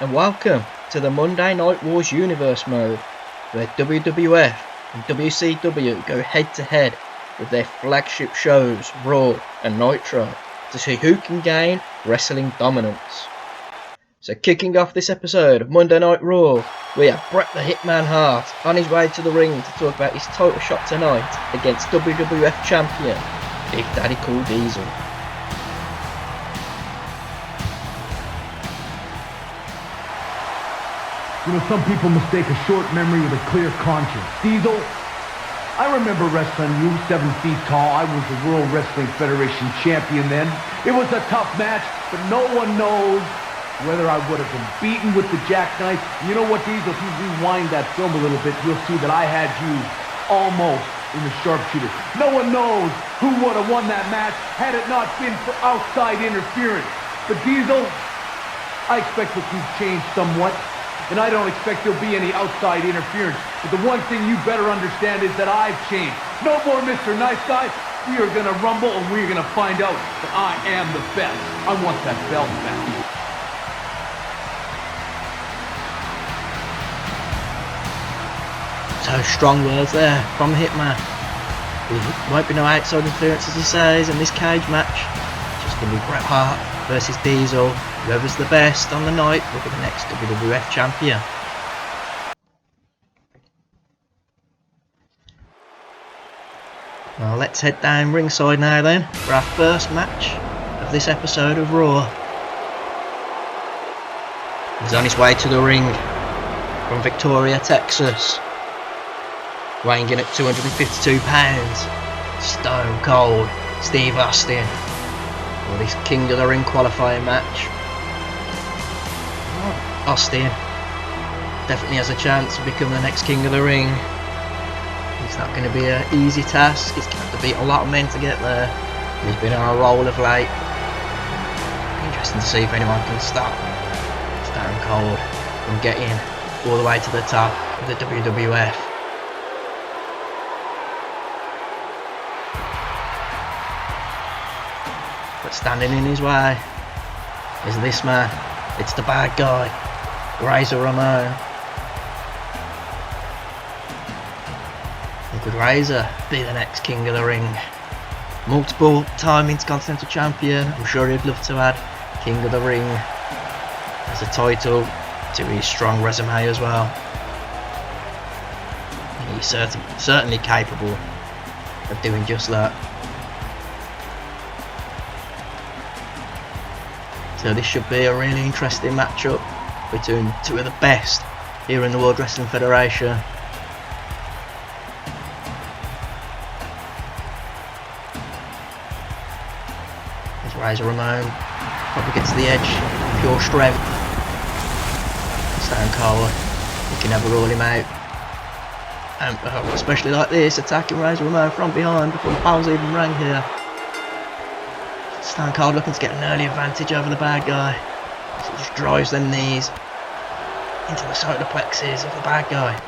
and welcome to the Monday Night Wars Universe mode, where WWF and WCW go head to head with their flagship shows Raw and Nitro to see who can gain wrestling dominance. So kicking off this episode of Monday Night Raw, we have Bret the Hitman Hart on his way to the ring to talk about his title shot tonight against WWF Champion Big Daddy Cool Diesel. You know, some people mistake a short memory with a clear conscience. Diesel, I remember wrestling you, 7 feet tall. I was the World Wrestling Federation champion then. It was a tough match, but no one knows whether I would have been beaten with the jackknife. You know what, Diesel, if you rewind that film a little bit, you'll see that I had you almost in the sharpshooter. No one knows who would have won that match had it not been for outside interference. But Diesel, I expect that you've changed somewhat. And I don't expect there'll be any outside interference. But the one thing you better understand is that I've changed. No more Mr. Nice Guy. We are going to rumble and we're going to find out that I am the best. I want that belt back. So strong words there from the Hitman. There won't be no outside interference, as he says, in this cage match. It's just going to be Bret Hart versus Diesel. Whoever's the best on the night will be the next WWF champion. Well, let's head down ringside now then for our first match of this episode of Raw. He's on his way to the ring from Victoria, Texas, weighing in at 252 pounds, Stone Cold Steve Austin, for this King of the Ring qualifying match. Austin definitely has a chance to become the next King of the Ring. It's not going to be an easy task. He's going to have to beat a lot of men to get there. He's been on a roll of late. Interesting to see if anyone can stop Stone Cold from getting all the way to the top of the WWF. But standing in his way is this man. It's the bad guy, Razor Ramon. And could Razor be the next King of the Ring? Multiple time Intercontinental Champion. I'm sure he'd love to add King of the Ring as a title to his strong resume as well. And he's certainly capable of doing just that. So this should be a really interesting matchup between two of the best here in the World Wrestling Federation. As Razor Ramon probably gets to the edge, pure strength. Stone Cold, he can never rule him out. And especially like this, attacking Razor Ramon from behind before the bells even rang here. Stone Cold looking to get an early advantage over the bad guy. So he just drives them knees into the solar plexus of the bad guy.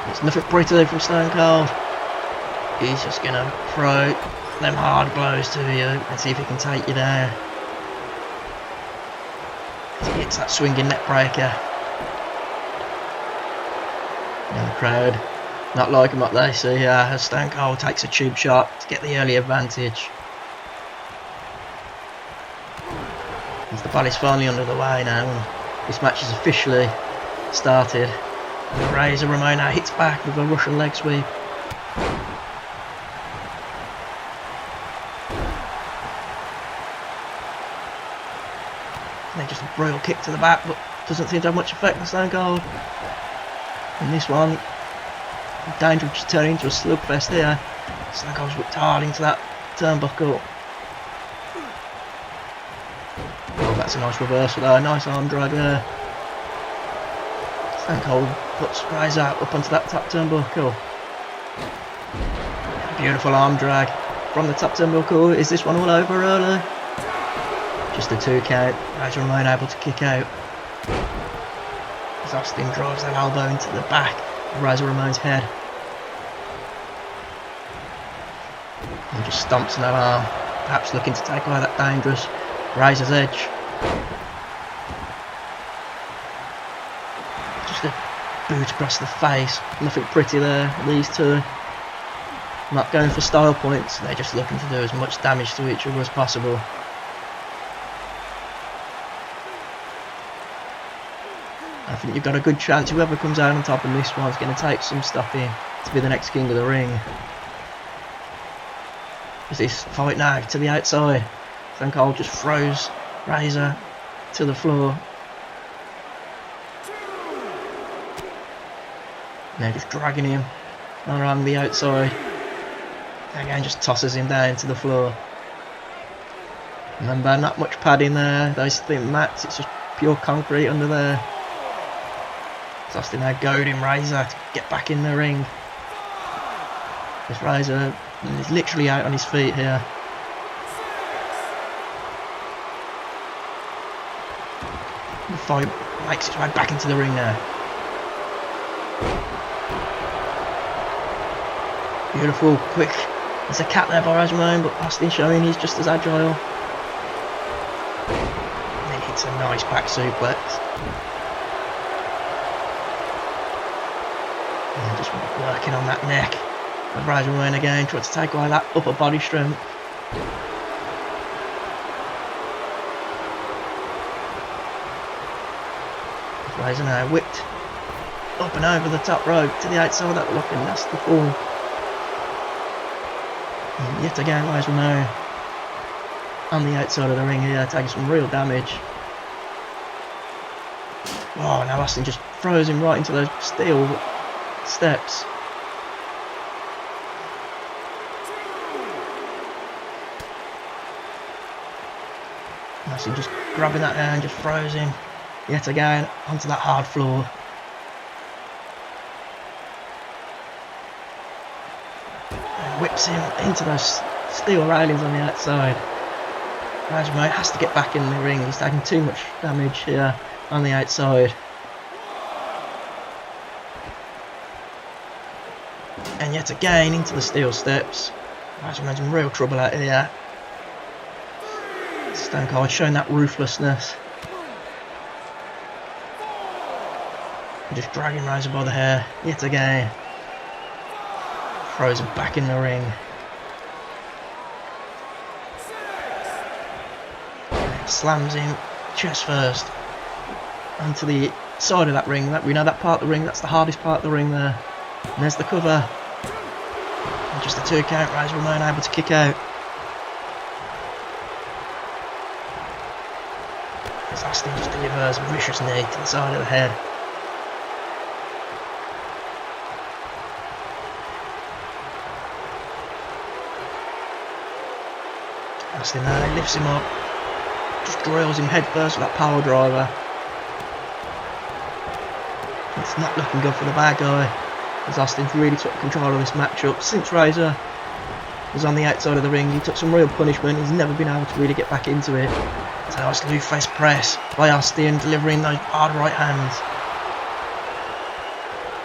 There's nothing pretty from Stone Cold. He's just going to throw them hard blows to you and see if he can take you down. As he hits that swinging neck breaker. And the crowd not liking what they see here as Stone Cold takes a tube shot to get the early advantage. As the body's finally under the way now, and this match is officially started. And Razor Ramon now hits back with a Russian leg sweep. And then just a brutal kick to the back, but doesn't seem to have much effect on Stone Cold. And this one, danger of just turning into a slugfest here. Stone Cold's whipped hard into that turnbuckle. Oh, that's a nice reversal there, nice arm drag there. Stone Cold puts Razor up onto that top turnbuckle. Beautiful arm drag from the top turnbuckle. Is this one all over early? Just a 2 count. Razor Ramon able to kick out. As Austin drives that elbow into the back of Razor Ramon's head. And just stomps that arm, perhaps looking to take away that dangerous Razor's edge. just a boot across the face. Nothing pretty there. These two not going for style points. They're just looking to do as much damage to each other as possible. I think you've got a good chance. Whoever comes out on top in this one's going to take some stopping to be the next king of the ring. Is this fight now to the outside? Stone Cold just throws Razor to the floor. Now just dragging him around the outside. Again, just tosses him down to the floor. Remember, not much padding there. Those thin mats, it's just pure concrete under there. Austin now goading Razor to get back in the ring. This Razor is literally out on his feet here. The fight makes its way back into the ring now. Beautiful, quick. There's a cat there by Razor, but Austin showing he's just as agile. And then hits a nice back suplex. And just working on that neck. But Razor again tries to take away that upper body strength. Razor now whipped up and over the top rope to the outside of that looking nasty fall. And yet again, Razor on the outside of the ring here, taking some real damage. Oh, now Austin just throws him right into those steel steps. Austin just grabbing that hand, just throws him yet again onto that hard floor. And whips him into those steel railings on the outside. Razor has to get back in the ring. He's taking too much damage here on the outside. And yet again into the steel steps. Razor in real trouble out here. Stone Cold showing that ruthlessness. And just dragging Razor by the hair yet again. Throws him back in the ring. Slams him chest first onto the side of that ring. We know that part of the ring, that's the hardest part of the ring there. And there's the cover. And just the 2 count, Razor remain able to kick out. As Austin just delivers a vicious knee to the side of the head. Austin there lifts him up. Just drills him head first with that power driver. It's not looking good for the bad guy, as Austin's really took control of this matchup. Since Razor was on the outside of the ring, he took some real punishment. He's never been able to really get back into it. So nice low-face press by Austin, delivering those hard right hands.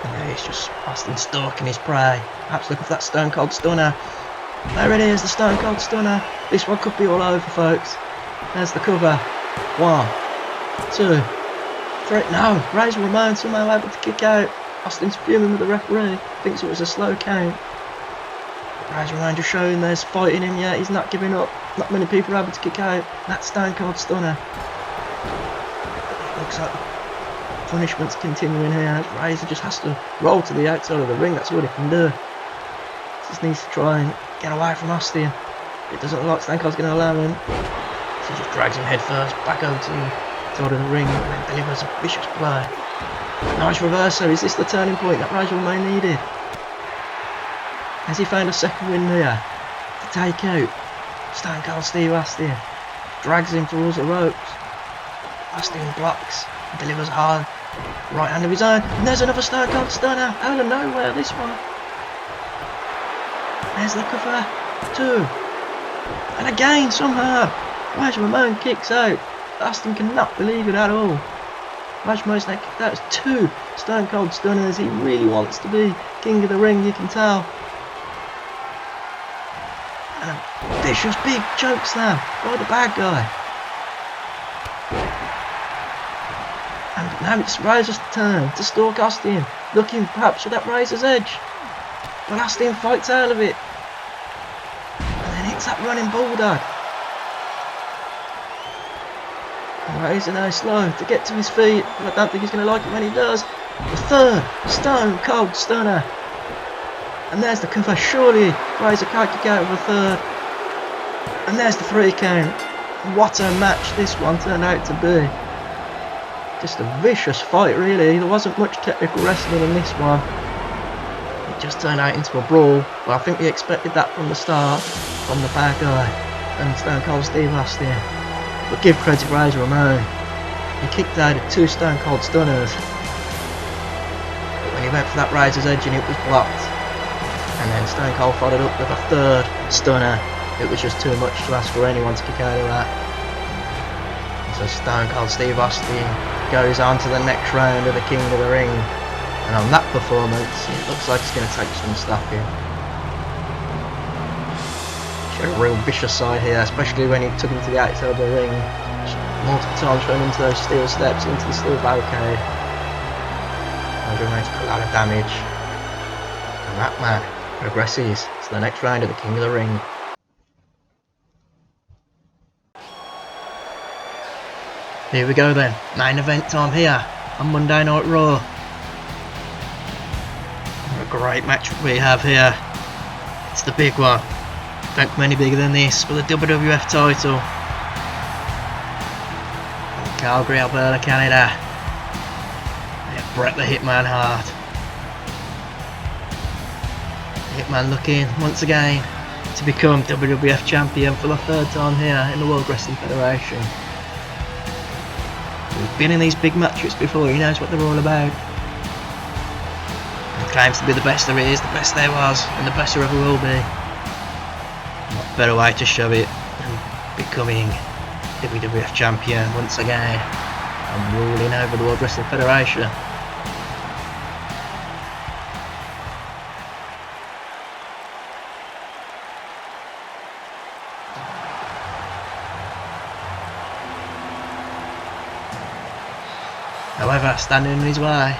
And there he's just Austin stalking his prey. Perhaps looking for that Stone Cold Stunner. There it is, the Stone Cold Stunner. This one could be all over, folks. There's the cover. 1, 2, 3. No, Razor Ramon somehow able to kick out. Austin's fuming with the referee. Thinks it was a slow count. Razor Ramon just showing there's fighting him yet. He's not giving up. Not many people are able to kick out. That Stone Cold Stunner. Looks like punishment's continuing here. Razor just has to roll to the outside of the ring. That's all he can do. Just needs to try and get away from Austin. It doesn't look like Stone Cold's going to allow him. So he just drags him head first back over to the side of the ring and then delivers a vicious blow. Nice reversal. Is this the turning point that Razor Ramon needed? Has he found a second win here to take out Stone Cold Steve Austin? Drags him towards the ropes. Austin blocks, delivers hard right hand of his own, and there's another Stone Cold Stunner out of nowhere. This one. There's the cover. 2. And again, somehow, Razor Ramon kicks out. Austin cannot believe it at all. Razor Ramon's now kicked out. It's 2 Stone Cold Stunners. He really wants to be king of the ring, you can tell. And a vicious big choke slam by the bad guy. And Now it's Razor's turn to stalk Austin, looking perhaps for that Razor's edge. But Austin fights out of it. And then hits that running bulldog. And Razor now slow to get to his feet, but I don't think he's going to like it when he does. The third Stone Cold Stunner. And there's the cover. Surely Razor can't kick out of a third. And there's the 3 count. What a match this one turned out to be. Just a vicious fight, really. There wasn't much technical wrestling in this one. It just turned out into a brawl. But I think we expected that from the start, from the bad guy and Stone Cold Steve Austin. But give credit to Razor Ramon. He kicked out of 2 Stone Cold Stunners. But when he went for that Razor's edge and it was blocked. And then Stone Cold followed up with a 3rd stunner. It was just too much to ask for anyone to kick out of that. And so Stone Cold Steve Austin goes on to the next round of the King of the Ring. And on that performance, it looks like it's going to take some stopping. Showed a real vicious side here, especially when he took him to the outside of the ring. Multiple times thrown into those steel steps, into the steel barricade. Razor Ramon took a lot of damage. And that man progresses to the next round of the King of the Ring. Here we go then, main event time here on Monday Night Raw. What a great match we have here. It's the big one. Don't come any bigger than this for the WWF title. From Calgary, Alberta, Canada. We have Bret the Hitman Hart. The Hitman looking once again to become WWF champion for the 3rd time here in the World Wrestling Federation. He's been in these big matches before, he knows what they're all about. He claims to be the best there is, the best there was, and the best there ever will be. What better way to show it than becoming WWF champion once again and ruling over the World Wrestling Federation. However, standing in his way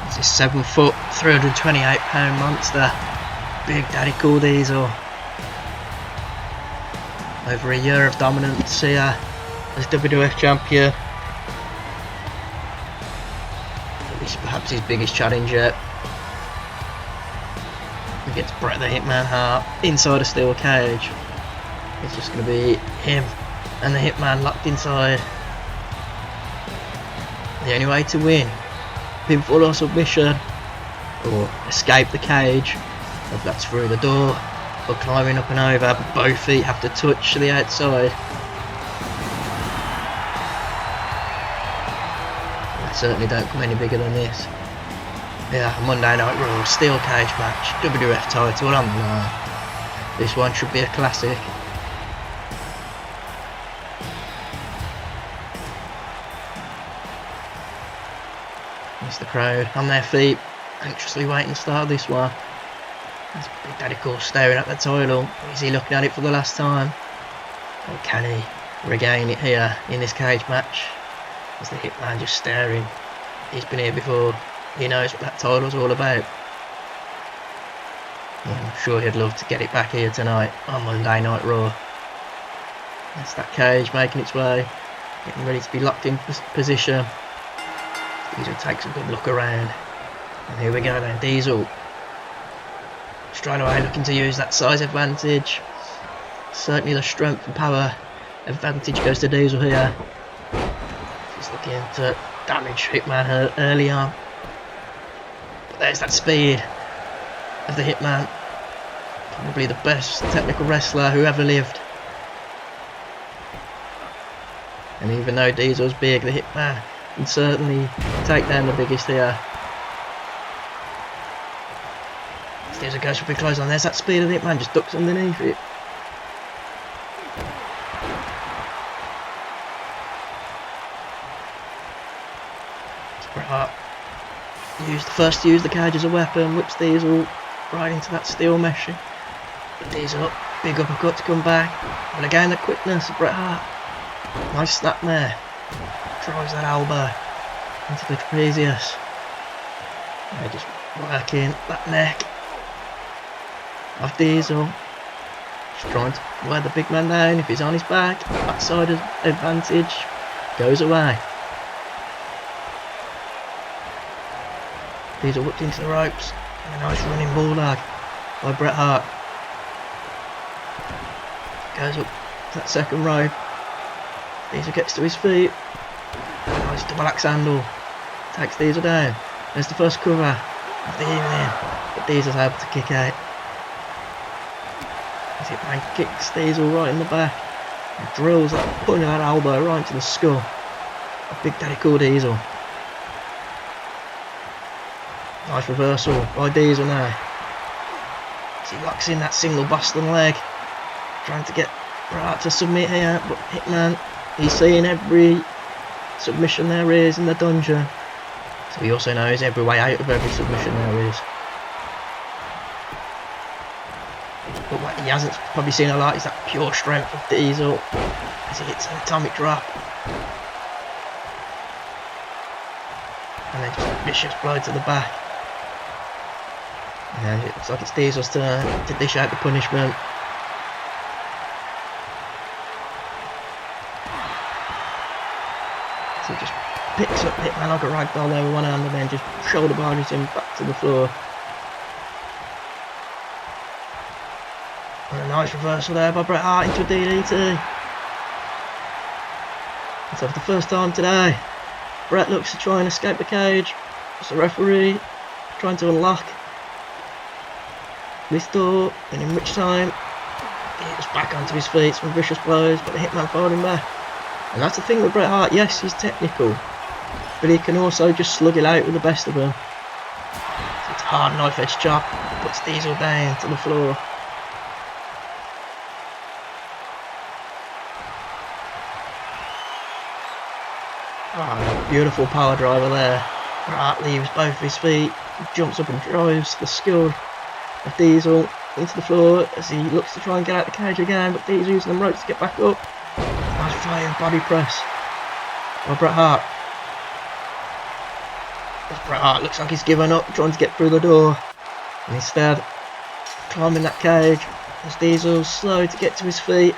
is this 7 foot, 328 pound monster, Big Daddy Cool Diesel. Over a year of dominance here as WWF champion. This is perhaps his biggest challenge yet. He gets Bret the Hitman Hart inside a steel cage. It's just going to be him and the Hitman locked inside. The only way to win, pinfall or submission, or escape the cage, if that's through the door, or climbing up and over, but both feet have to touch the outside. I certainly don't come any bigger than this. Yeah, Monday Night Raw, steel cage match, WWF title on the line. This one should be a classic. It's the crowd on their feet, anxiously waiting to start this one. There's Big Daddy Cool staring at the title. Is he looking at it for the last time? Or can he regain it here in this cage match? Is the Hitman just staring? He's been here before. He knows what that title's all about. Yeah, I'm sure he'd love to get it back here tonight on Monday Night Raw. That's that cage making its way, getting ready to be locked in position. Diesel takes a good look around, and here we go then. Diesel straight away looking to use that size advantage. Certainly the strength and power advantage goes to Diesel here. He's looking to damage Hitman early on, but there's that speed of the Hitman. Probably the best technical wrestler who ever lived. And even though Diesel's big, the Hitman can certainly take down the biggest here. Diesel goes for a big close on. There's that speed of the Hitman, just ducks underneath it. Bret Hart first used the cage as a weapon, whips Diesel right into that steel meshing. But Diesel up, big uppercut to come back. But again the quickness of Bret Hart. Nice snap there. drives that elbow into the trapezius. Just working that neck of Diesel. Just trying to wear the big man down. If he's on his back, backside advantage goes away. Diesel whipped into the ropes, and a nice running bulldog by Bret Hart. Goes up that second rope. Diesel gets to his feet. A nice double axe handle. Takes Diesel down. There's the first cover of the evening. But Diesel's able to kick out. As Hitman kicks Diesel right in the back. And drills that punch of that elbow right into the skull of Big Daddy Cool Diesel. Nice reversal by Diesel now. As he locks in that single Boston leg. Trying to get Bret Hart to submit here, but Hitman, he's seeing every submission there is in the dungeon. So he also knows every way out of every submission there is. But what he hasn't probably seen a lot is that pure strength of Diesel as he hits an atomic drop. And then just a vicious blow to the back. And it looks like it's Diesel's turn to dish out the punishment. So he just picks up Hitman like a ragdoll there with one hand and then just shoulder barges him back to the floor. And a nice reversal there by Bret Hart into a DDT. And so for the first time today, Bret looks to try and escape the cage. It's the referee trying to unlock this door, and in which time he gets back onto his feet, some vicious blows, but the Hitman followed him back. And that's the thing with Bret Hart, yes, he's technical, but he can also just slug it out with the best of them. So it's a hard knife edge chop, puts Diesel down to the floor. Oh, beautiful power driver there. Bret Hart leaves both his feet, jumps up and drives the skull of Diesel into the floor as he looks to try and get out the cage again, but Diesel using them ropes to get back up. Nice flying body press by Bret Hart. As Bret Hart looks like he's given up trying to get through the door, and instead climbing that cage as Diesel's slow to get to his feet.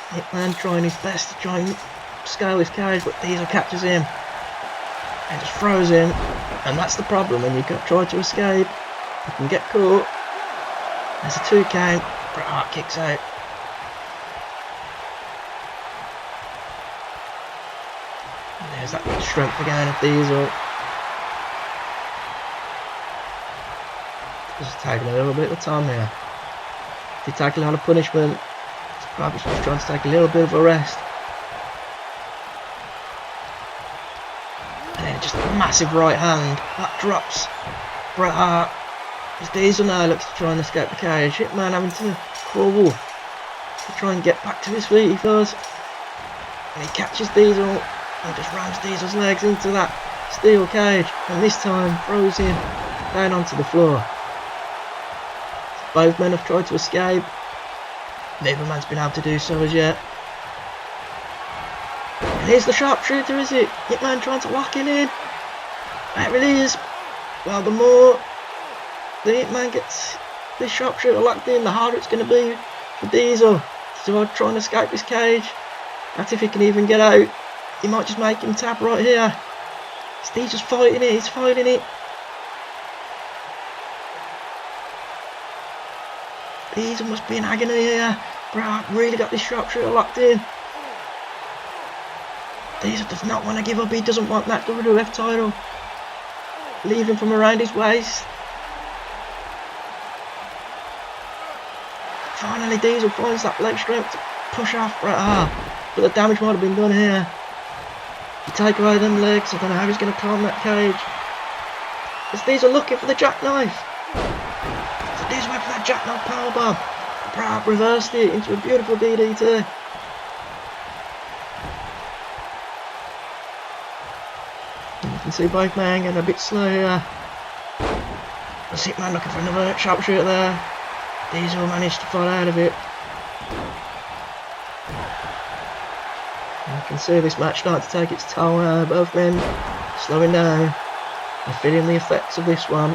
Hitman trying his best to try and scale his cage, but Diesel catches him and just throws him, and that's the problem when you try to escape. You can get caught. There's a 2 count. Bret Hart kicks out. And there's that strength again of Diesel. Just taking a little bit of time here. If he takes a lot of punishment, he's probably just trying to take a little bit of a rest. And then just a massive right hand that drops Bret Hart. As Diesel now looks to try and escape the cage. Hitman having to crawl to try and get back to his feet, he does. And he catches Diesel and just rams Diesel's legs into that steel cage, and this time throws him down onto the floor. Both men have tried to escape. Neither man's been able to do so as yet. And here's the sharpshooter, is it? Hitman trying to lock it in. There it is. Well, the more the Hitman gets this sharpshooter locked in, the harder it's going to be for Diesel to try and escape this cage. That's if he can even get out. He might just make him tap right here. Diesel's fighting it, he's fighting it. Diesel must be in agony here. Bret Hart really got this sharpshooter locked in. Diesel does not want to give up, he doesn't want that WWF title leaving from around his waist. Finally Diesel finds that leg strength to push off Bret Hart, but the damage might have been done here. If you take away them legs, I don't know how he's going to climb that cage. Is Diesel looking for the jackknife? So Diesel went for that jackknife powerbomb. Bret Hart reversed it into a beautiful DDT. And you can see both men getting a bit slow here. The sick man looking for another sharpshooter there. Diesel managed to fall out of it. can see this match starting to take its toll now. Both men slowing down and feeling the effects of this one.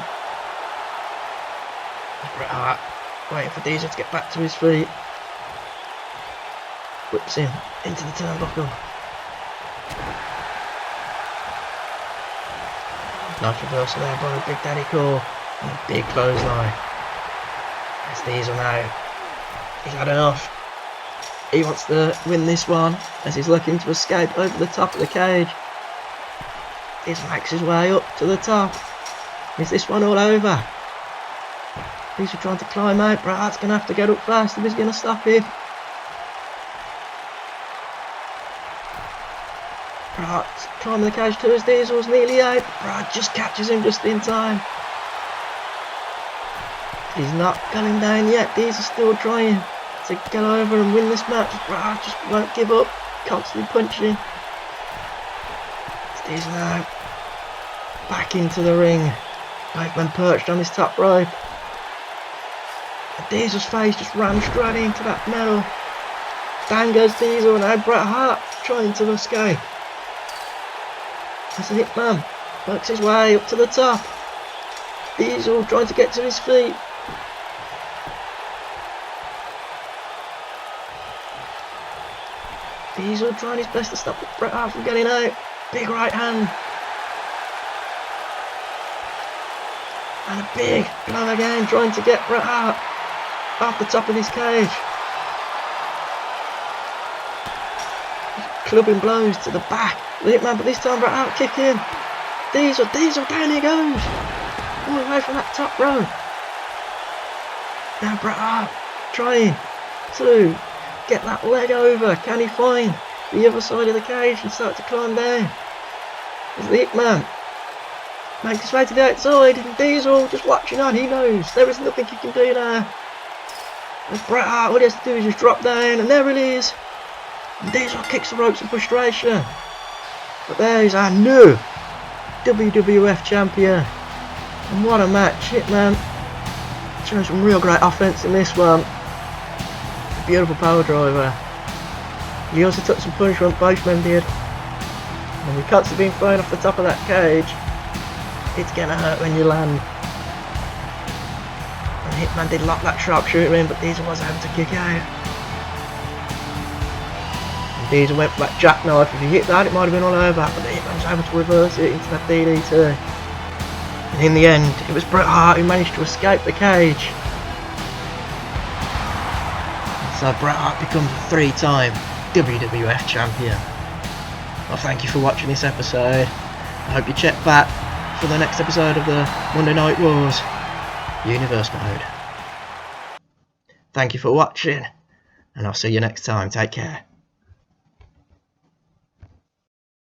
Bret Hart waiting for Diesel to get back to his feet. Whips him into the turnbuckle. Nice reversal there by Big Daddy Core. And a big clothesline. It's Diesel now. He's had enough. He wants to win this one as he's looking to escape over the top of the cage. Diesel makes his way up to the top. Is this one all over? Diesel trying to climb out. Bret Hart's going to have to get up fast if he's going to stop him. Bret Hart's climbing the cage too as Diesel's nearly out. Bret Hart just catches him just in time. He's not going down yet. Diesel's still trying to get over and win this match. Bret Hart just won't give up. Constantly punching. It's Diesel now. Back into the ring. Both men perched on his top rope. And Diesel's face just ran straight into that metal. Down goes Diesel and now Bret Hart trying to escape. As the Hitman works his way up to the top. Diesel trying to get to his feet. Diesel trying his best to stop Bret Hart from getting out. Big right hand. And a big blow again, trying to get Bret Hart off the top of his cage. Clubbing blows to the back. The Hitman, but this time Bret Hart kicking. Diesel, down he goes. All the way from that top row. Now Bret Hart trying to get that leg over. Can he find the other side of the cage and start to climb down? As the Hitman makes his way to the outside, and Diesel just watching on. He knows there is nothing he can do now. And Bret Hart, all he has to do is just drop down, and there it is. And Diesel kicks the ropes in frustration. But there is our new WWF champion. And what a match. Hitman showing some real great offense in this one. Beautiful power driver. He also took some punishment, both men did. And you're constantly being thrown off the top of that cage. It's gonna hurt when you land. And Hitman did lock that sharpshooter in, but Diesel was able to kick out. And Diesel went for that jackknife. If he hit that, it might have been all over, but the Hitman was able to reverse it into that DDT. And in the end, it was Bret Hart who managed to escape the cage. So Bret Hart becomes a 3-time WWF champion. Well, thank you for watching this episode. I hope you check back for the next episode of the Monday Night Wars Universe Mode. Thank you for watching, and I'll see you next time. Take care.